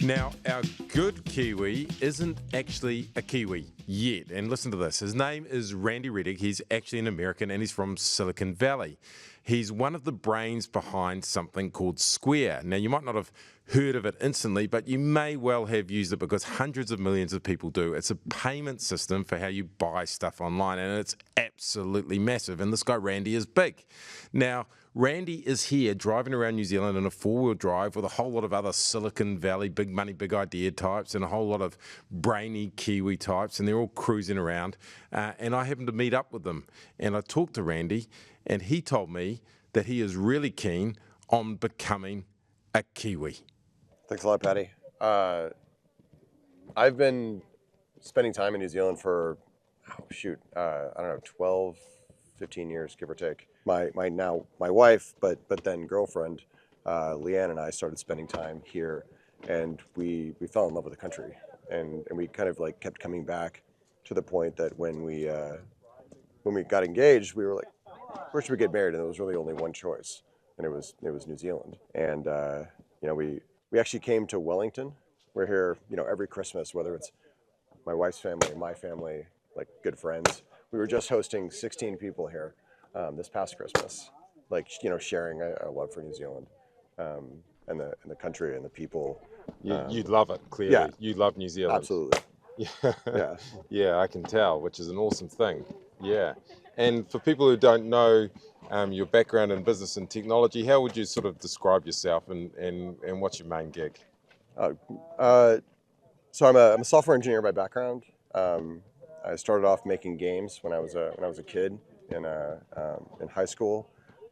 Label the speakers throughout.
Speaker 1: Now, our good Kiwi isn't actually a Kiwi yet. And listen to this. His name is Randy Reddick. He's actually an American and he's from Silicon Valley. He's one of the brains behind something called Square. Now, you might not have heard of it instantly, but you may well have used it because hundreds of millions of people do. It's a payment system for how you buy stuff online, and it's absolutely massive. And this guy, Randy, is big. Now, Randy is here driving around New Zealand in a four-wheel drive with a whole lot of other Silicon Valley, big money, big idea types and a whole lot of brainy Kiwi types, and they're all cruising around. And I happened to meet up with them. And I talked to Randy, and he told me that he is really keen on becoming a Kiwi.
Speaker 2: Thanks a lot, Patty. I've been spending time in New Zealand for, I don't know, 12, 15 years, give or take. My wife, but then girlfriend, Leanne, and I started spending time here, and we fell in love with the country, and we kind of like kept coming back to the point that when we got engaged, we were like, where should we get married? And there was really only one choice, and it was New Zealand. And we actually came to Wellington. We're here, every Christmas, whether it's my wife's family, my family, like good friends. We were just hosting 16 people here this past Christmas, sharing a love for New Zealand and the country and the people.
Speaker 1: You love it, clearly.
Speaker 2: Yeah.
Speaker 1: You love New Zealand.
Speaker 2: Absolutely.
Speaker 1: Yeah. Yeah, I can tell, which is an awesome thing. Yeah. And for people who don't know your background in business and technology, how would you sort of describe yourself and what's your main gig?
Speaker 2: So I'm a software engineer by background. I started off making games when I was a kid in high school.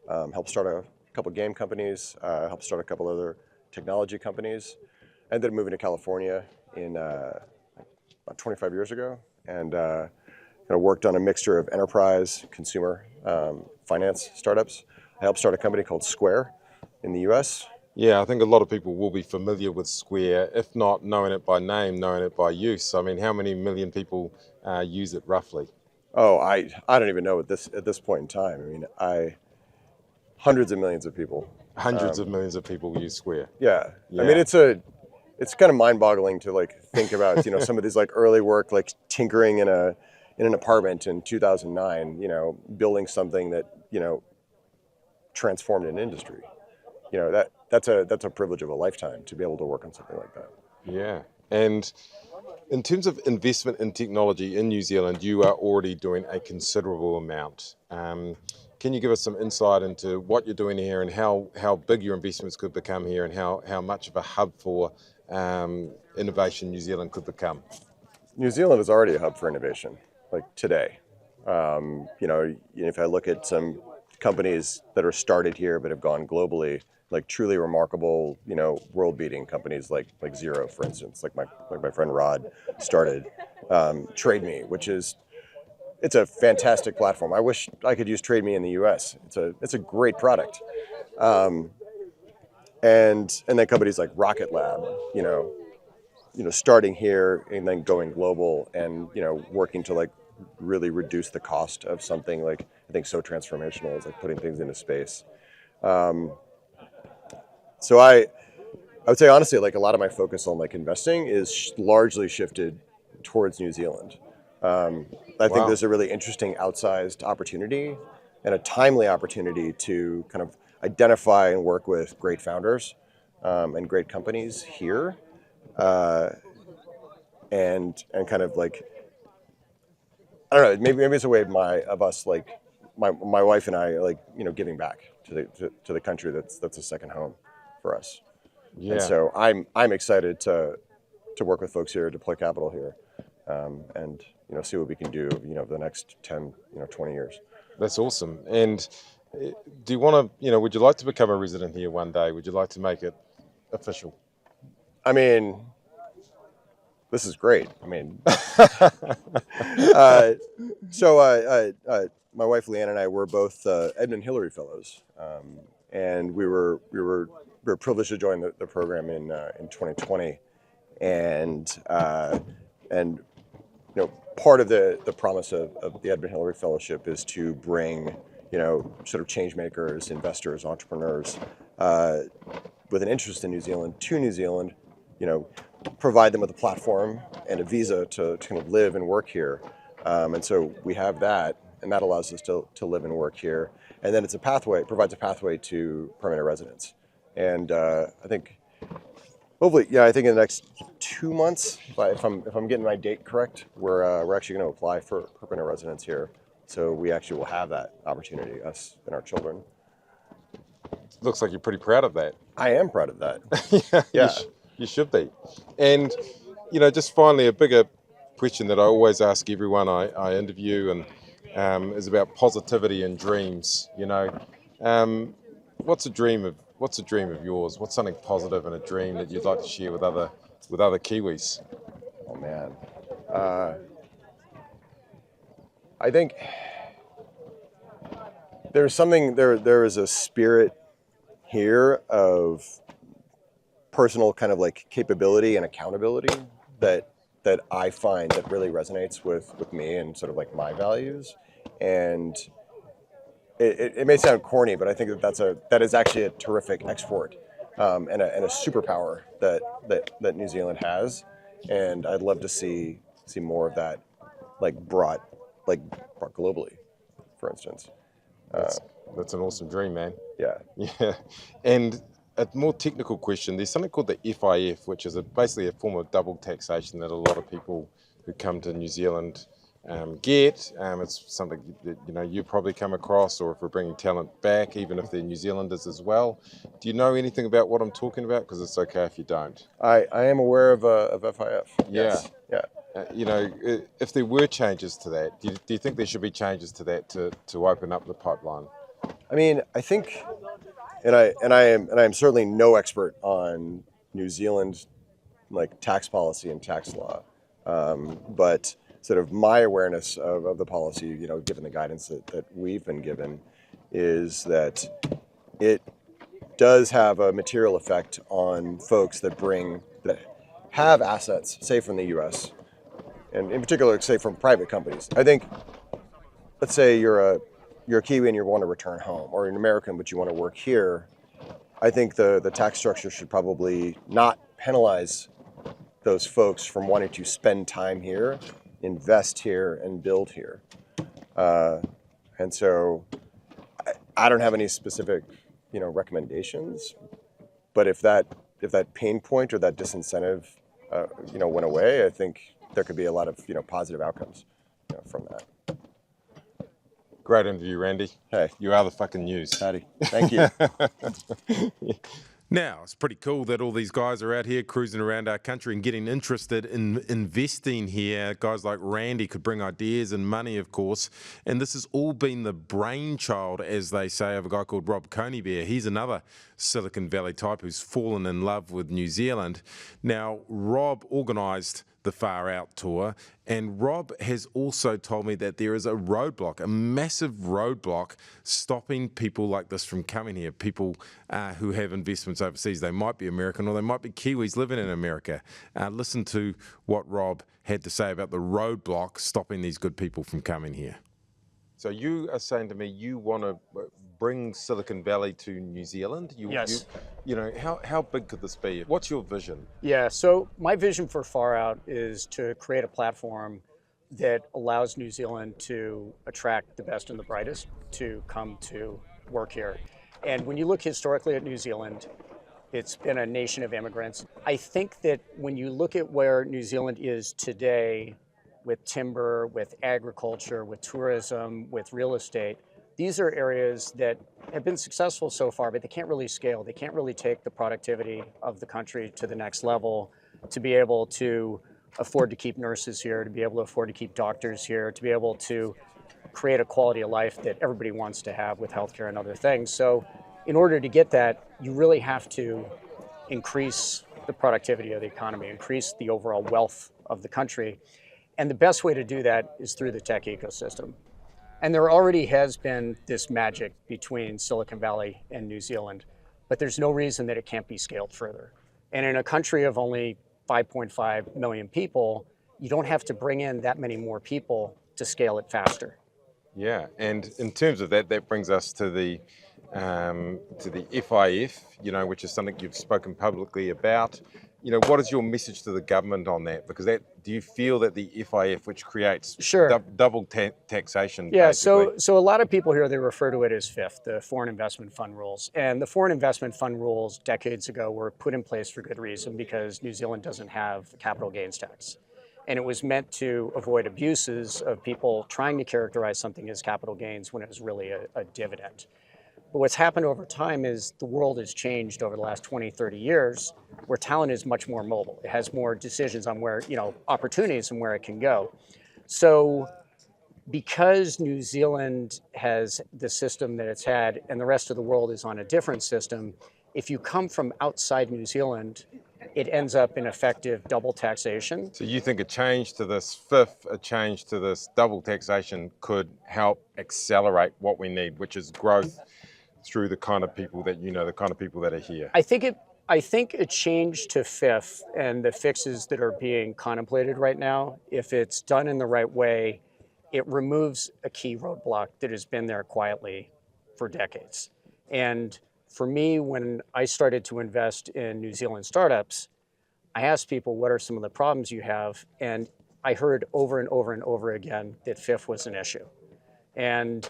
Speaker 2: Helped start a couple game companies. Helped start a couple other technology companies. Ended up moving to California in about 25 years ago, and worked on a mixture of enterprise, consumer, finance startups. I helped start a company called Square in the U.S.
Speaker 1: Yeah, I think a lot of people will be familiar with Square, if not knowing it by name, knowing it by use. I mean, how many million people use it roughly?
Speaker 2: Oh, I don't even know at this point in time. I mean, hundreds of millions of people.
Speaker 1: Hundreds of millions of people use Square.
Speaker 2: Yeah. I mean, it's kind of mind-boggling to think about some of these early work, tinkering in an apartment in 2009, building something that transformed an industry. That's a privilege of a lifetime to be able to work on something like that.
Speaker 1: Yeah. And in terms of investment in technology in New Zealand, you are already doing a considerable amount. Can you give us some insight into what you're doing here and how big your investments could become here and how much of a hub for innovation New Zealand could become?
Speaker 2: New Zealand is already a hub for innovation, today. If I look at some companies that are started here but have gone globally, truly remarkable, world-beating companies like Xero, for instance, like my friend Rod started TradeMe, which it's a fantastic platform. I wish I could use TradeMe in the U.S. It's a great product. And then companies like Rocket Lab, starting here and then going global and working to really reduce the cost of something I think so transformational as putting things into space. So I would say honestly, a lot of my focus on investing is largely shifted towards New Zealand. I think there's a really interesting outsized opportunity and a timely opportunity to kind of identify and work with great founders and great companies here, and kind of I don't know, maybe it's a way of us my wife and I giving back to the country that's a second home for us. Yeah. And so I'm excited to work with folks here, deploy capital here, and see what we can do the next 10 20 years.
Speaker 1: That's awesome. And do you want to would you like to become a resident here one day? Would you like to make it official?
Speaker 2: I mean, this is great. I mean, my wife Leanne and I were both Edmund Hillary Fellows, and we were privileged to join the program in 2020, and part of the promise of the Edmund Hillary Fellowship is to bring sort of change makers, investors, entrepreneurs with an interest in New Zealand to New Zealand provide them with a platform and a visa to kind of live and work here. And so we have that, and that allows us to live and work here. And then it provides a pathway to permanent residence. And I think, hopefully, I think in the next 2 months, if I'm getting my date correct, we're actually going to apply for permanent residence here. So we actually will have that opportunity, us and our children.
Speaker 1: Looks like you're pretty proud of that.
Speaker 2: I am proud of that.
Speaker 1: Yeah. You should be. And, just finally, a bigger question that I always ask everyone I interview and is about positivity and dreams. What's a dream of yours? What's something positive and a dream that you'd like to share with other Kiwis?
Speaker 2: Oh man, I think there's something there is a spirit here of personal kind of like capability and accountability that I find that really resonates with me and sort of like my values. And it may sound corny, but I think that is actually a terrific export and a superpower that New Zealand has. And I'd love to see more of that brought globally, for instance.
Speaker 1: That's an awesome dream, man.
Speaker 2: Yeah.
Speaker 1: Yeah. And a more technical question, there's something called the FIF, which is basically a form of double taxation that a lot of people who come to New Zealand get. It's something that you probably come across, or if we're bringing talent back, even if they're New Zealanders as well. Do you know anything about what I'm talking about? Because it's okay if you don't.
Speaker 2: I am aware of FIF.
Speaker 1: Yeah.
Speaker 2: Yes. Yeah.
Speaker 1: If there were changes to that, do you think there should be changes to that to open up the pipeline?
Speaker 2: I mean, I think, and I am certainly no expert on New Zealand tax policy and tax law, but sort of my awareness of the policy, given the guidance that we've been given, is that it does have a material effect on folks that have assets, say from the U.S., and in particular, say from private companies. I think, let's say you're a Kiwi and you want to return home, or you're an American but you want to work here. I think the tax structure should probably not penalize those folks from wanting to spend time here, invest here, and build here. And so I don't have any specific, recommendations, but if that pain point or that disincentive, went away, I think there could be a lot of, positive outcomes, from that.
Speaker 1: Great interview, Randy.
Speaker 2: Hey.
Speaker 1: You are the fucking news.
Speaker 2: Patty, thank you.
Speaker 1: Now, it's pretty cool that all these guys are out here cruising around our country and getting interested in investing here. Guys like Randy could bring ideas and money, of course. And this has all been the brainchild, as they say, of a guy called Rob Coneybeer. He's another Silicon Valley type who's fallen in love with New Zealand. Now, Rob organised the Far Out tour, and Rob has also told me that there is a roadblock, a massive roadblock stopping people like this from coming here, people who have investments overseas. They might be American or they might be Kiwis living in America. Listen to what Rob had to say about the roadblock stopping these good people from coming here. So you are saying to me you want to bring Silicon Valley to New Zealand?
Speaker 3: Yes.
Speaker 1: How big could this be? What's your vision?
Speaker 3: Yeah, so my vision for Far Out is to create a platform that allows New Zealand to attract the best and the brightest to come to work here. And when you look historically at New Zealand, it's been a nation of immigrants. I think that when you look at where New Zealand is today, with timber, with agriculture, with tourism, with real estate, these are areas that have been successful so far, but they can't really scale. They can't really take the productivity of the country to the next level to be able to afford to keep nurses here, to be able to afford to keep doctors here, to be able to create a quality of life that everybody wants to have with healthcare and other things. So in order to get that, you really have to increase the productivity of the economy, increase the overall wealth of the country. And the best way to do that is through the tech ecosystem. And there already has been this magic between Silicon Valley and New Zealand, but there's no reason that it can't be scaled further. And in a country of only 5.5 million people, you don't have to bring in that many more people to scale it faster.
Speaker 1: Yeah, and in terms of that brings us to the FIF, which is something you've spoken publicly about. what is your message to the government on that? Because do you feel that the FIF, which creates
Speaker 3: Sure.
Speaker 1: double taxation,
Speaker 3: Yeah,
Speaker 1: basically,
Speaker 3: so a lot of people here, they refer to it as FIF, the Foreign Investment Fund rules. And the Foreign Investment Fund rules decades ago were put in place for good reason because New Zealand doesn't have a capital gains tax. And it was meant to avoid abuses of people trying to characterize something as capital gains when it was really a dividend. But what's happened over time is the world has changed over the last 20, 30 years, where talent is much more mobile. It has more decisions on where, opportunities and where it can go. So because New Zealand has the system that it's had and the rest of the world is on a different system, if you come from outside New Zealand, it ends up in effective double taxation.
Speaker 1: So you think a change to this FIF, a change to this double taxation could help accelerate what we need, which is growth through the kind of people that the kind of people that are here?
Speaker 3: I think a change to FIF and the fixes that are being contemplated right now, if it's done in the right way, it removes a key roadblock that has been there quietly for decades. And for me, when I started to invest in New Zealand startups, I asked people, what are some of the problems you have? And I heard over and over and over again that FIF was an issue. And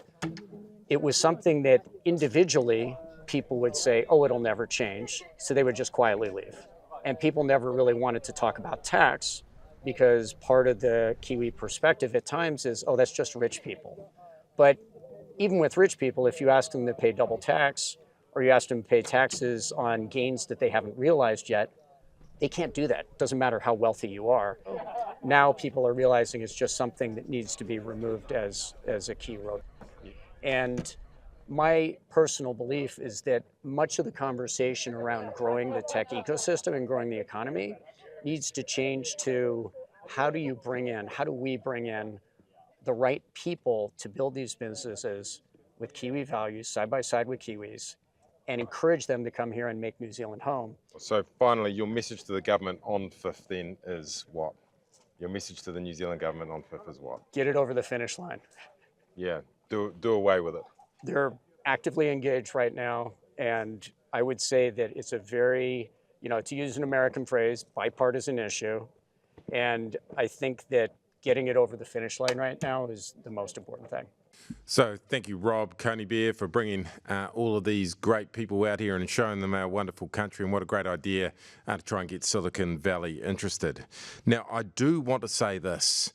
Speaker 3: it was something that individually people would say, oh, it'll never change. So they would just quietly leave. And people never really wanted to talk about tax because part of the Kiwi perspective at times is, oh, that's just rich people. But even with rich people, if you ask them to pay double tax or you ask them to pay taxes on gains that they haven't realized yet, they can't do that. It doesn't matter how wealthy you are. Now people are realizing it's just something that needs to be removed as a key road. And my personal belief is that much of the conversation around growing the tech ecosystem and growing the economy needs to change to how do we bring in the right people to build these businesses with Kiwi values side by side with Kiwis and encourage them to come here and make New Zealand home.
Speaker 1: So finally, your message to the government on FIF then is what? Your message to the New Zealand government on FIF is what?
Speaker 3: Get it over the finish line.
Speaker 1: Yeah, do away with it.
Speaker 3: They're actively engaged right now, and I would say that it's a very, to use an American phrase, bipartisan issue. And I think that getting it over the finish line right now is the most important thing.
Speaker 1: So thank you, Rob Coneybeer, for bringing all of these great people out here and showing them our wonderful country, and what a great idea to try and get Silicon Valley interested. Now, I do want to say this.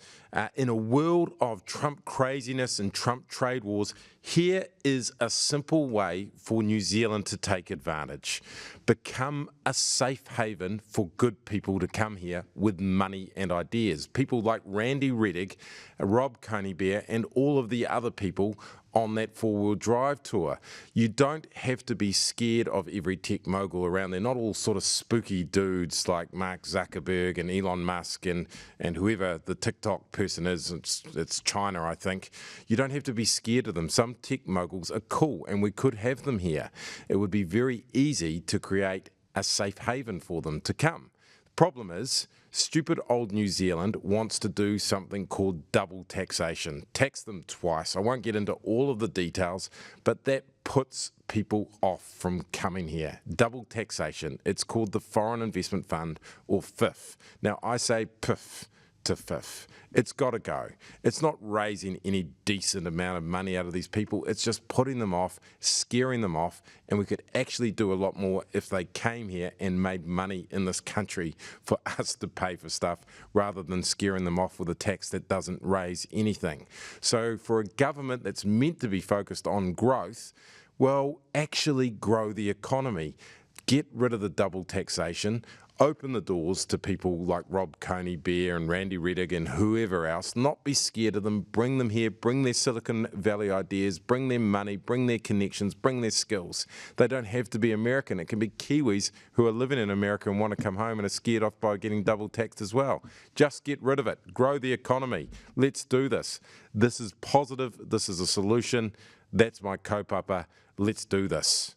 Speaker 1: In a world of Trump craziness and Trump trade wars, here is a simple way for New Zealand to take advantage. Become a safe haven for good people to come here with money and ideas. People like Randy Reddick, Rob Coneybeer, and all of the other people on that four-wheel drive tour. You don't have to be scared of every tech mogul around. They're not all sort of spooky dudes like Mark Zuckerberg and Elon Musk and whoever the TikTok person is. It's China, I think. You don't have to be scared of them. Some tech moguls are cool, and we could have them here. It would be very easy to create a safe haven for them to come. The problem is, stupid old New Zealand wants to do something called double taxation. Tax them twice. I won't get into all of the details, but that puts people off from coming here. Double taxation. It's called the Foreign Investment Fund, or FIF. Now, I say PIF to FIF. It's got to go. It's not raising any decent amount of money out of these people. It's just putting them off, scaring them off, and we could actually do a lot more if they came here and made money in this country for us to pay for stuff, rather than scaring them off with a tax that doesn't raise anything. So for a government that's meant to be focused on growth, well, actually grow the economy. Get rid of the double taxation. Open the doors to people like Rob Coneybeer and Randy Reddick and whoever else. Not be scared of them. Bring them here. Bring their Silicon Valley ideas. Bring their money. Bring their connections. Bring their skills. They don't have to be American. It can be Kiwis who are living in America and want to come home and are scared off by getting double taxed as well. Just get rid of it. Grow the economy. Let's do this. This is positive. This is a solution. That's my kaupapa. Let's do this.